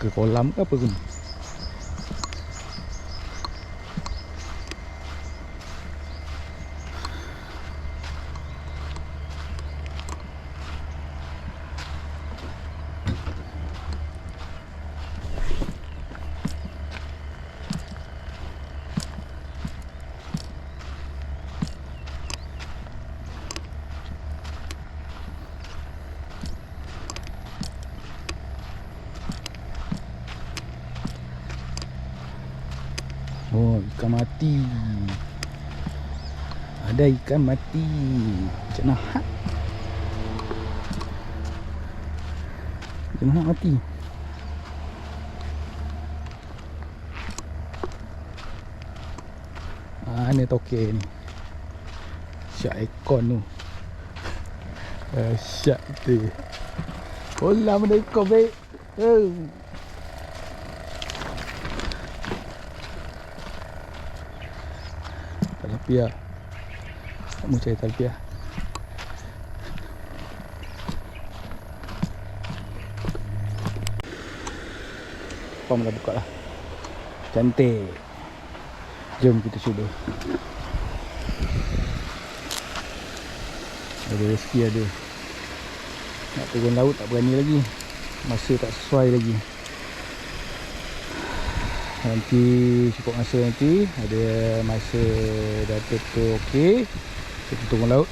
ke kolam ke apa pun. Oh, ikan mati. Ada ikan mati. Macam nahat. Macam nahat mati. Ni tokek ni. Syak ekon tu. Syak tu. Kolam ada ekon baik. Talapia. Tak mau cari talapia. Pam dah buka lah. Cantik. Jom kita cuba. Ada rezeki ada. Nak turun laut tak berani lagi. Masa tak sesuai lagi. Nanti cukup masa nanti. Ada masa dah betul okey, kita turun laut.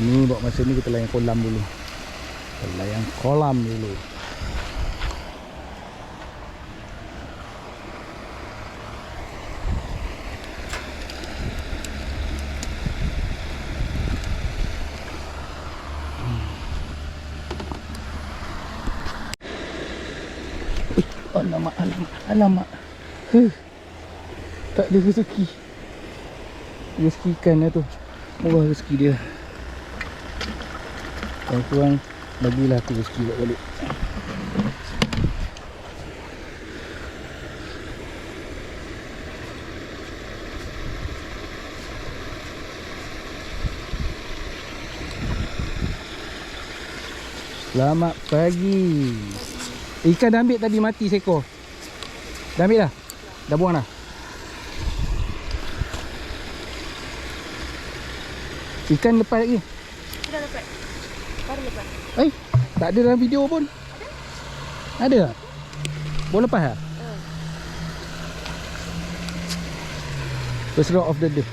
Ini buat masa ni kita layan kolam dulu. Kita layan kolam dulu. Alamak, alamak, alamak. Tak ada rezeki. Rezeki ikan tu. Murah rezeki dia. Kurang bagilah aku rezeki buat balik. Selamat pagi. Ikan dah ambil tadi mati seekor. Dah ambil dah? Dah buang dah? Ikan lepas lagi? Sudah lepas. Baru lepas. Tak ada dalam video pun. Ada tak? Baru lepas tak? First round of the day.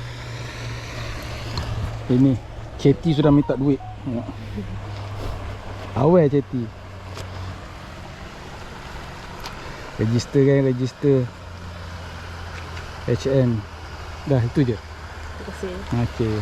Ini Ceti sudah minta duit. Awal Ceti. Register kan, register HN. Dah itu je. Terima kasih. Okey.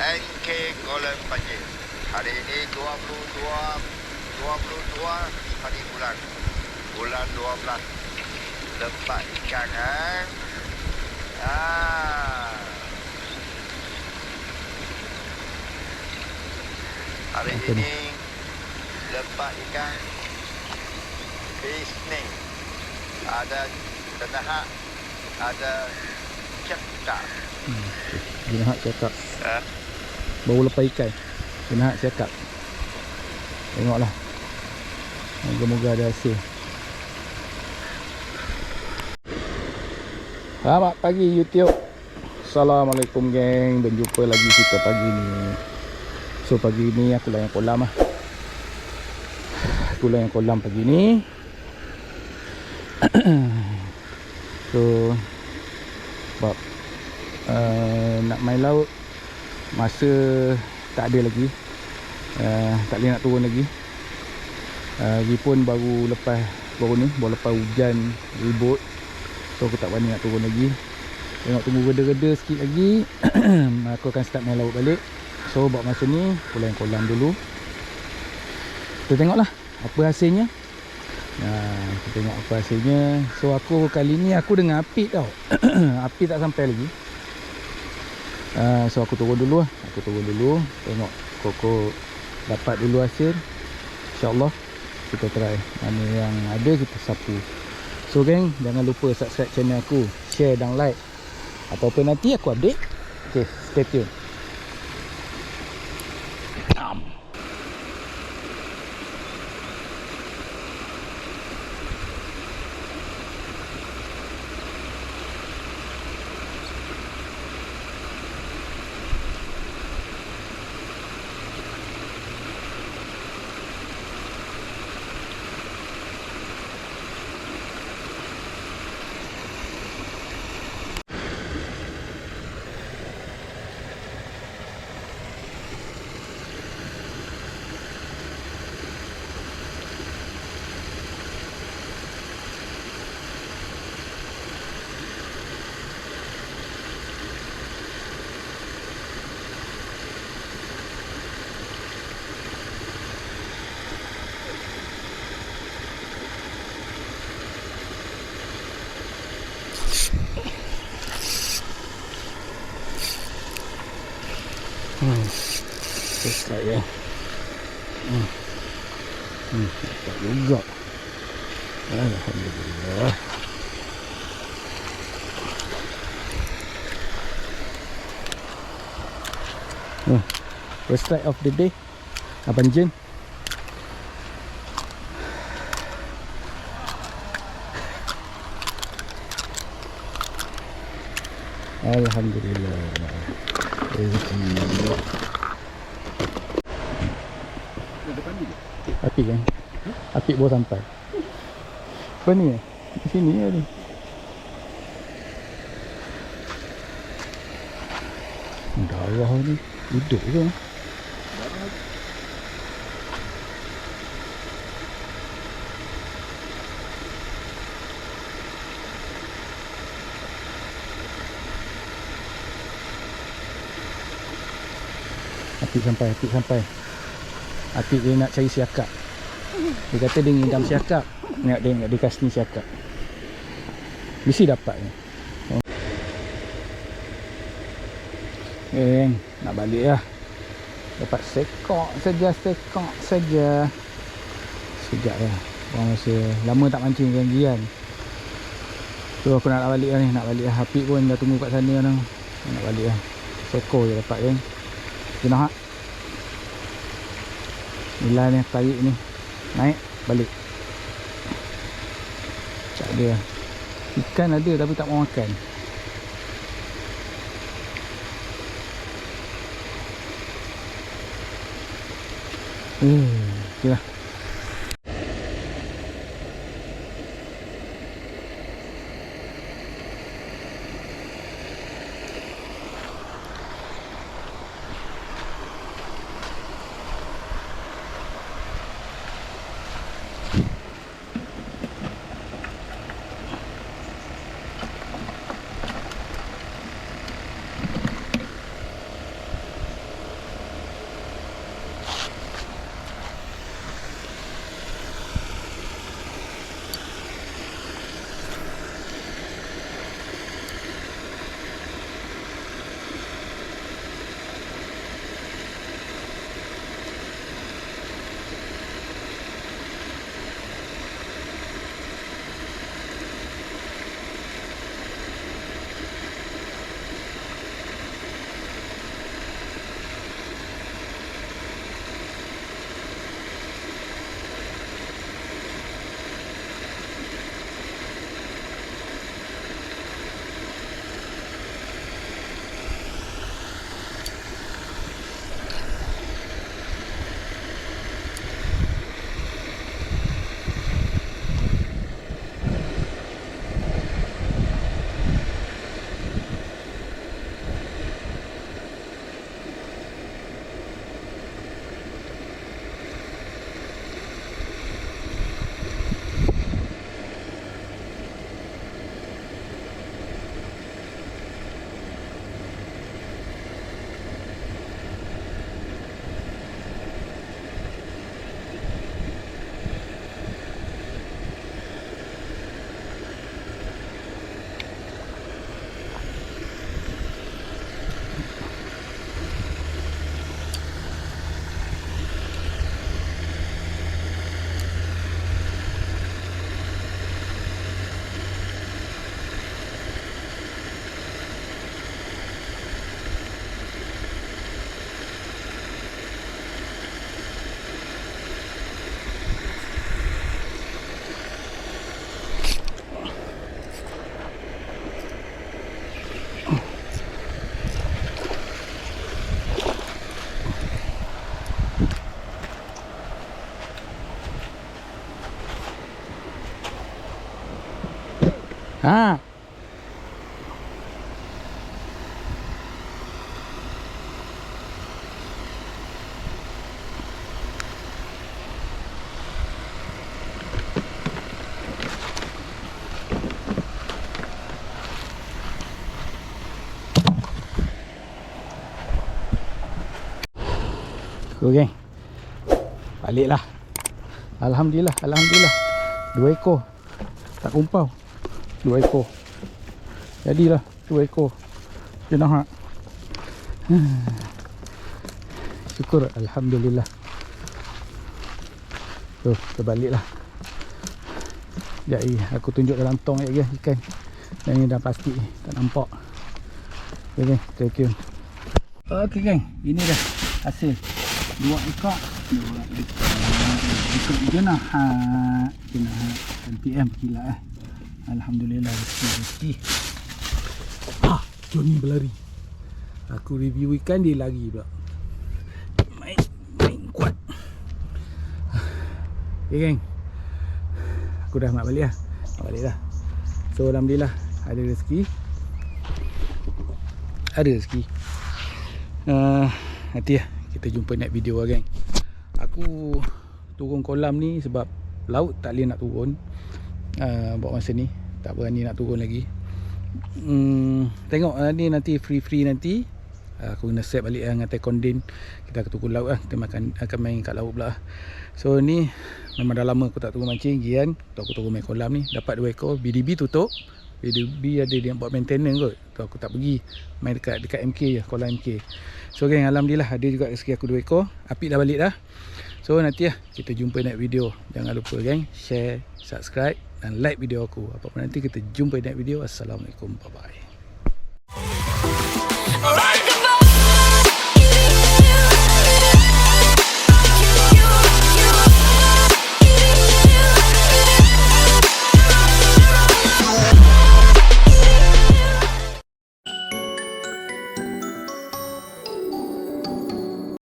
NK Golden Panjir. Hari ini 22 hari bulan 12. Lepas ikan kan. Hari ini lepas ikan bisning. Ada tenahak, ada cekak. Jenahak cakap. Baru lepas ikan. Jenahak cakap. Tengoklah. Moga-moga ada hasil. Selamat pagi YouTube. Assalamualaikum geng. Berjumpa lagi kita pagi ni. So pagi ni aku layan kolam lah. Aku layan kolam pagi ni. So sebab nak main laut, masa tak ada lagi. Tak boleh nak turun lagi. Lagipun baru lepas hujan ribut. So aku tak berani nak turun lagi. Tunggu reda-reda sikit lagi. Aku akan start main laut balik. So buat masa ni aku layan kolam dulu. Kita tengoklah apa hasilnya. Kita tengok apa hasilnya. So aku kali ni aku dengan Apik tau. Apik tak sampai lagi. So aku turun dulu lah. Tengok Koko dapat dulu hasil. InsyaAllah kita try. Mana yang ada kita sapu. So geng, jangan lupa subscribe channel aku, share dan like. Apa-apa nanti aku update. Okay, stay tune. Selesai ya. Dapat juga. Alhamdulillah. First strike of the day, Abang Jen. Alhamdulillah. Rezeki. Apik kan? Apik baru sampai. Apa ni? Di sini ya ni. Darah ni duduk ke? Apik sampai. Apik dia nak cari siakap. Dia kata dia ngidam siakap. Nak dia kasih siakap. Mesti dapat ni. Nak balik lah. Dapat sekok saja. Sekejap lah. Orang masa lama tak mancing lagi kan. So aku nak balik lah ni. Apik pun dah tunggu kat sana lah. Nak balik lah. Sekor je dapat kan. Kena hak. Nilai ni tarik ni. Naik balik. Tak ada. Ikan ada tapi tak mau makan. Okay lah. Ha. Okay, baliklah. Alhamdulillah, Alhamdulillah. 2 ekor. Tak kumpau. 2 ekor. Jadilah 2 ekor. Jenah hak. Syukur, Alhamdulillah. Tu, kita baliklah. Sekejap lagi aku tunjuk dalam tong lagi ikan. Dan ni dah plastik ni, tak nampak. Okay, stay tune. Okay geng, ini dah hasil 2 ekor. 2 ekor jenah hak. Jenah hak NPM gila Alhamdulillah, rezeki. Johnny berlari. Aku review ikan, dia lari pula. Main kuat. Okay geng, aku dah nak balik lah. So Alhamdulillah, ada rezeki. Nanti lah kita jumpa next video lah geng. Aku turun kolam ni sebab laut tak boleh nak turun. Buat masa ni tak berani nak turun lagi. Tengok ni nanti free nanti aku kena set balik dengan Taekwondo. Kita akan turun laut lah. Kita akan main kat laut pula. So ni memang dah lama aku tak turun mancing. Gian aku turun main kolam ni. Dapat 2 ekor. BDB tutup. BDB ada dia buat maintenance kot. Tu aku tak pergi. Main dekat MK je, kolam MK. So geng, Alhamdulillah ada juga rezeki aku 2 ekor. Apik dah balik dah. So nanti lah kita jumpa next video. Jangan lupa geng, share, subscribe dan like video aku. Apa-apa nanti kita jumpa next video. Assalamualaikum, bye bye.